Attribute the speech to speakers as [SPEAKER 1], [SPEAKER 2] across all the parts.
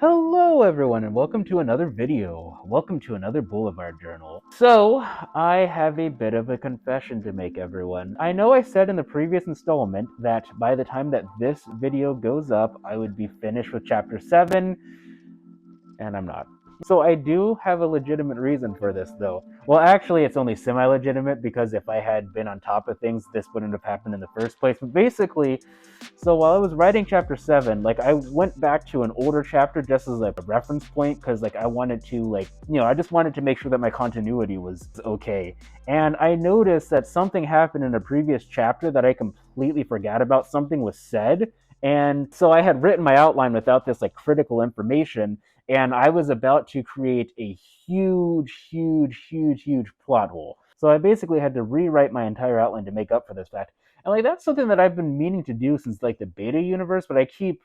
[SPEAKER 1] Hello everyone and welcome to another video. Welcome to another Boulevard journal. So, I have a bit of a confession to make, everyone. I know I said in the previous installment that by the time that this video goes up, I would be finished with chapter 7, and I'm not. So I do have a legitimate reason for this, though. Well, actually, it's only semi-legitimate because if I had been on top of things, this wouldn't have happened in the first place. But basically, so while I was writing chapter 7, I went back to an older chapter just as a reference point because I wanted to I just wanted to make sure that my continuity was okay. And I noticed that something happened in a previous chapter that I completely forgot about. Something was said, and so I had written my outline without this critical information, and I was about to create a huge plot hole. So I basically had to rewrite my entire outline to make up for this fact. And that's something that I've been meaning to do since the beta universe, but I keep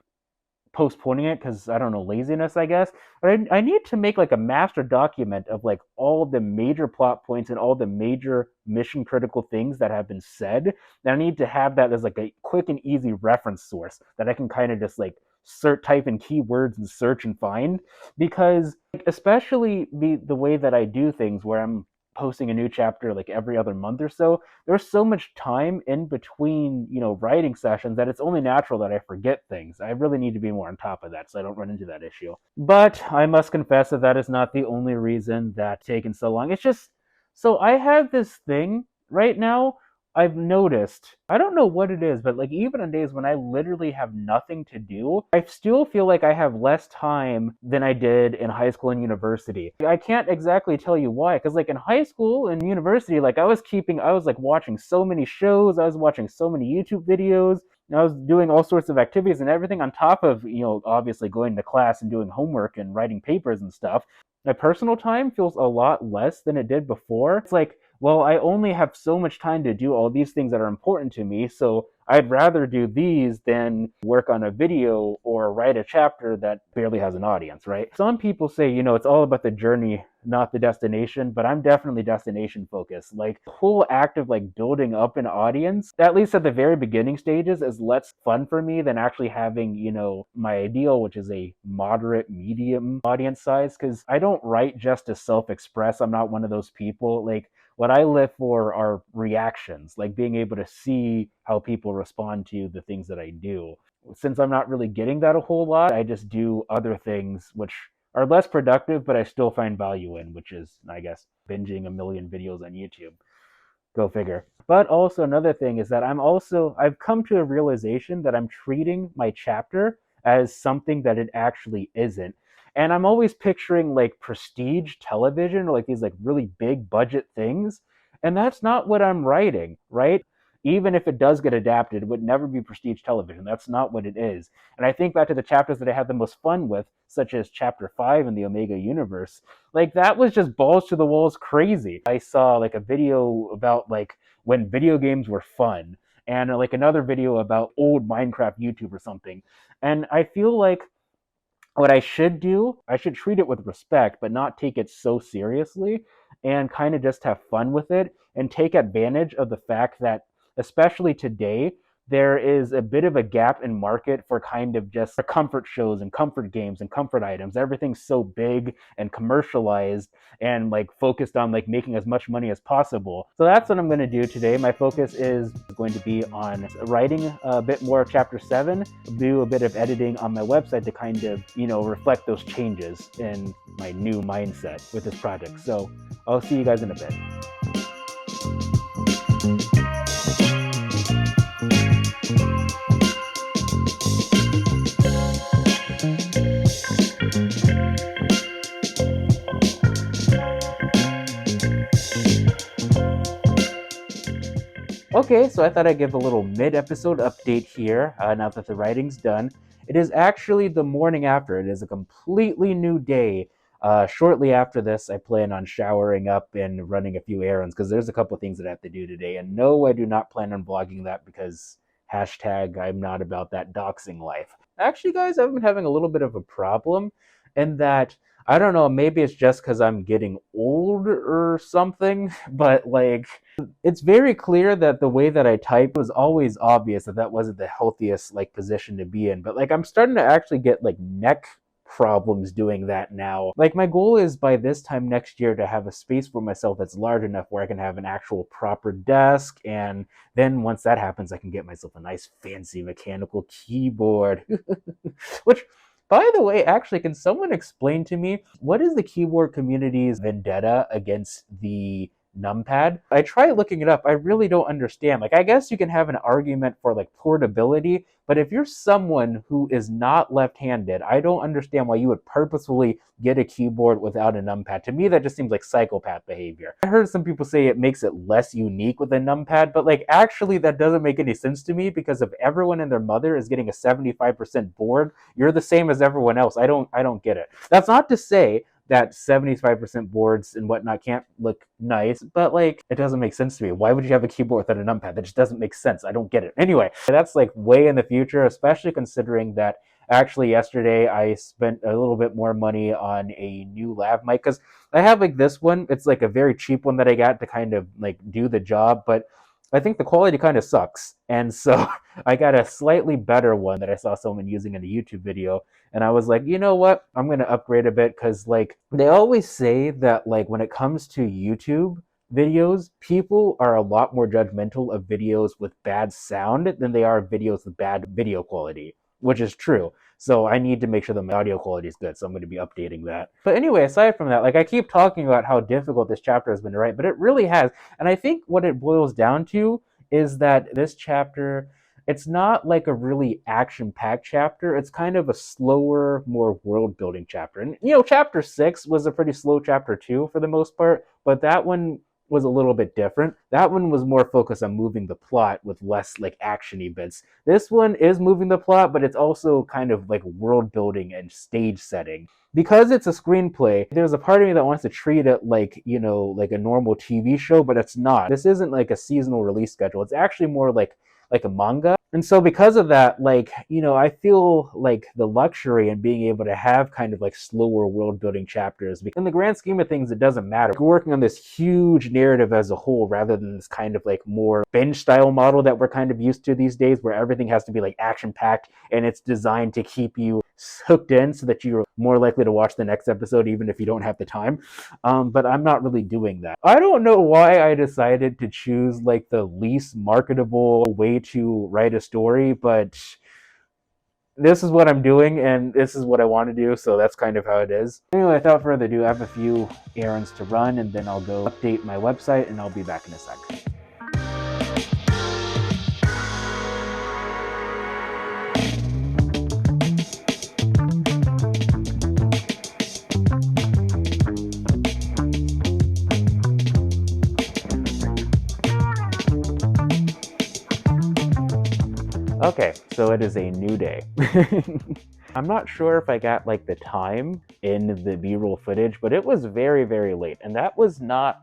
[SPEAKER 1] postponing it because I don't know, laziness, I guess. But I need to make a master document of all of the major plot points and all the major mission critical things that have been said. And I need to have that as a quick and easy reference source that I can kind of just type in keywords and search and find, because especially the way that I do things where I'm posting a new chapter every other month or so, there's so much time in between writing sessions that it's only natural that I forget things. I really need to be more on top of that so I don't run into that issue. But I must confess that that is not the only reason that's taken so long. It's just, so I have this thing right now. I've noticed, I don't know what it is, but even on days when I literally have nothing to do, I still feel like I have less time than I did in high school and university. I can't exactly tell you why, because in high school and university, I was watching so many shows, I was watching so many YouTube videos, I was doing all sorts of activities and everything on top of, obviously going to class and doing homework and writing papers and stuff. My personal time feels a lot less than it did before. It's well, I only have so much time to do all these things that are important to me, so I'd rather do these than work on a video or write a chapter that barely has an audience, right? Some people say, it's all about the journey, not the destination, but I'm definitely destination focused. The whole act of building up an audience, at least at the very beginning stages, is less fun for me than actually having, my ideal, which is a moderate, medium audience size, because I don't write just to self-express. I'm not one of those people. What I live for are reactions, being able to see how people respond to the things that I do. Since I'm not really getting that a whole lot, I just do other things which are less productive, but I still find value in, which is, I guess, binging a million videos on YouTube. Go figure. But also another thing is that I've come to a realization that I'm treating my chapter as something that it actually isn't. And I'm always picturing prestige television or these really big budget things. And that's not what I'm writing, right? Even if it does get adapted, it would never be prestige television. That's not what it is. And I think back to the chapters that I had the most fun with, such as chapter 5 in the Omega universe. That was just balls to the walls crazy. I saw a video about when video games were fun, and another video about old Minecraft YouTube or something. And I feel what I should do, I should treat it with respect, but not take it so seriously, and kind of just have fun with it and take advantage of the fact that, especially today, there is a bit of a gap in market for kind of just comfort shows and comfort games and comfort items. Everything's so big and commercialized and focused on making as much money as possible. So that's what I'm going to do today. My focus is going to be on writing a bit more of chapter 7, do a bit of editing on my website to kind of, reflect those changes in my new mindset with this project. So I'll see you guys in a bit. Okay, so I thought I'd give a little mid-episode update here, now that the writing's done. It is actually the morning after. It is a completely new day. Shortly after this, I plan on showering up and running a few errands, because there's a couple things that I have to do today. And no, I do not plan on vlogging that, because hashtag I'm not about that doxing life. Actually, guys, I've been having a little bit of a problem in that, I don't know, maybe it's just because I'm getting old or something, but it's very clear that the way that I type was always obvious that that wasn't the healthiest position to be in. But I'm starting to actually get neck problems doing that now. Like, my goal is by this time next year to have a space for myself that's large enough where I can have an actual proper desk, and then once that happens, I can get myself a nice fancy mechanical keyboard. Which, by the way, actually, can someone explain to me what is the keyboard community's vendetta against the numpad? I try looking it up. I really don't understand. Like, I guess you can have an argument for like portability, but if you're someone who is not left-handed, I don't understand why you would purposefully get a keyboard without a numpad. To me, that just seems like psychopath behavior. I heard some people say it makes it less unique with a numpad, but like actually that doesn't make any sense to me, because if everyone and their mother is getting a 75% board, you're the same as everyone else. I don't get it. That's not to say that 75% boards and whatnot can't look nice, but like it doesn't make sense to me. Why would you have a keyboard without a numpad? That just doesn't make sense. I don't get it. Anyway, that's like way in the future, especially considering that actually yesterday I spent a little bit more money on a new lav mic, because I have like this one. It's like a very cheap one that I got to kind of like do the job, but I think the quality kind of sucks. And so I got a slightly better one that I saw someone using in a YouTube video. And I was like, you know what? I'm going to upgrade a bit, because like they always say that like when it comes to YouTube videos, people are a lot more judgmental of videos with bad sound than they are videos with bad video quality, which is true. So I need to make sure that my audio quality is good. So I'm going to be updating that. But anyway, aside from that, like I keep talking about how difficult this chapter has been to write, but it really has. And I think what it boils down to is that this chapter, it's not like a really action-packed chapter. It's kind of a slower, more world-building chapter. And chapter 6 was a pretty slow chapter too for the most part, but that one was a little bit different. That one was more focused on moving the plot with less like actiony bits. This one is moving the plot, but it's also kind of like world building and stage setting. Because it's a screenplay, there's a part of me that wants to treat it like, like a normal TV show, but it's not. This isn't like a seasonal release schedule. It's actually more like a manga. And so because of that, like, I feel like the luxury in being able to have kind of like slower world building chapters. In the grand scheme of things, it doesn't matter. We're working on this huge narrative as a whole rather than this kind of like more binge style model that we're kind of used to these days, where everything has to be like action packed and it's designed to keep you hooked in so that you're more likely to watch the next episode even if you don't have the time. But I'm not really doing that. I don't know why I decided to choose like the least marketable way to write a story, but this is what I'm doing and this is what I want to do, so that's kind of how it is. Anyway, without further ado, I have a few errands to run and then I'll go update my website and I'll be back in a sec. Okay, so it is a new day. I'm not sure if I got like the time in the B-roll footage, but it was very, very late, and that was not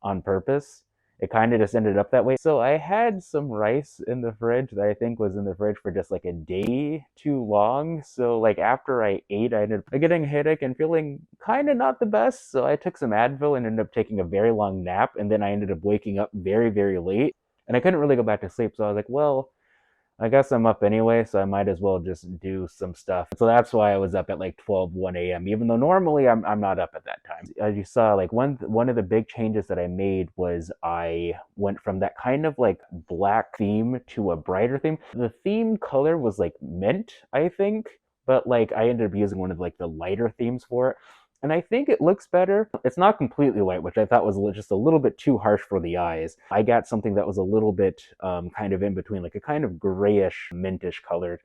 [SPEAKER 1] on purpose. It kind of just ended up that way. So I had some rice in the fridge that I think was in the fridge for just like a day too long. So like after I ate, I ended up getting a headache and feeling kind of not the best. So I took some Advil and ended up taking a very long nap, and then I ended up waking up very, very late, and I couldn't really go back to sleep. So I was like, well, I guess I'm up anyway, so I might as well just do some stuff. So that's why I was up at like 1 a.m., even though normally I'm not up at that time. As you saw, like one of the big changes that I made was I went from that kind of like black theme to a brighter theme. The theme color was like mint, I think, but like I ended up using one of like the lighter themes for it. And I think it looks better. It's not completely white, which I thought was just a little bit too harsh for the eyes. I got something that was a little bit kind of in between, like a kind of grayish, mintish colored,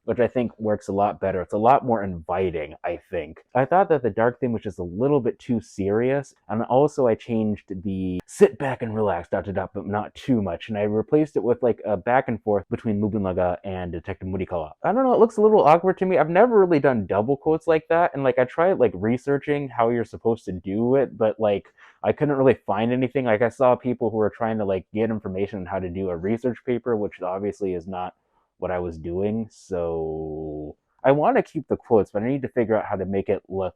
[SPEAKER 1] which I think works a lot better. It's a lot more inviting, I think. I thought that the dark theme was just a little bit too serious, and also I changed the sit back and relax, but not too much, and I replaced it with like a back and forth between Nobunaga and Detective Murikawa. I don't know, it looks a little awkward to me. I've never really done double quotes like that, and like I tried like researching how you're supposed to do it, but like I couldn't really find anything. Like I saw people who were trying to like get information on how to do a research paper, which obviously is not what I was doing. So I want to keep the quotes, but I need to figure out how to make it look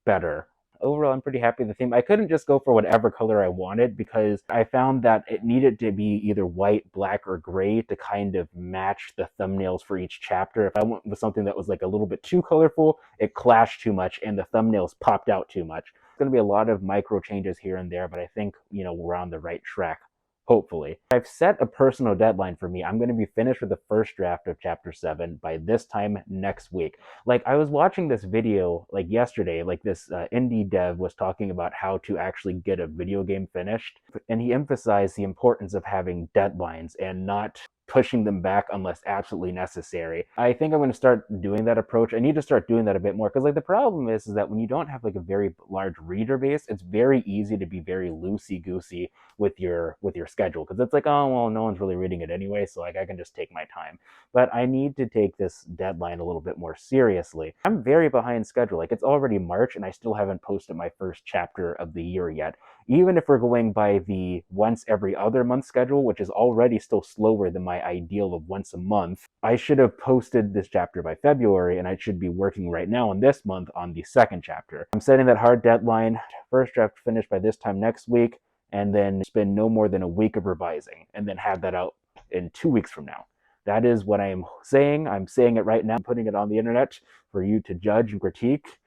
[SPEAKER 1] better. overall, I'm pretty happy with the theme. I couldn't just go for whatever color I wanted because I found that it needed to be either white, black, or gray to kind of match the thumbnails for each chapter. If I went with something that was like a little bit too colorful, it clashed too much and the thumbnails popped out too much. It's going to be a lot of micro changes here and there, but I think, we're on the right track. Hopefully. I've set a personal deadline for me. I'm going to be finished with the first draft of chapter 7 by this time next week. Like, I was watching this video like yesterday, like this indie dev was talking about how to actually get a video game finished, and he emphasized the importance of having deadlines and not pushing them back unless absolutely necessary. I think I'm going to start doing that approach. I need to start doing that a bit more because like the problem is that when you don't have like a very large reader base, it's very easy to be very loosey goosey with your schedule because it's like, oh well, no one's really reading it anyway, so like I can just take my time. But I need to take this deadline a little bit more seriously. I'm very behind schedule. Like, it's already March and I still haven't posted my first chapter of the year yet. Even if we're going by the once every other month schedule, which is already still slower than my ideal of once a month, I should have posted this chapter by February, and I should be working right now in this month on the second chapter. I'm setting that hard deadline, first draft finished by this time next week, and then spend no more than a week of revising, and then have that out in 2 weeks from now. That is what I am saying. I'm saying it right now. I'm putting it on the internet for you to judge and critique,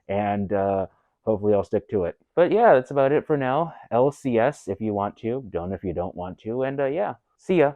[SPEAKER 1] and hopefully I'll stick to it. But yeah, that's about it for now. LCS if you want to, don't if you don't want to, and yeah, see ya.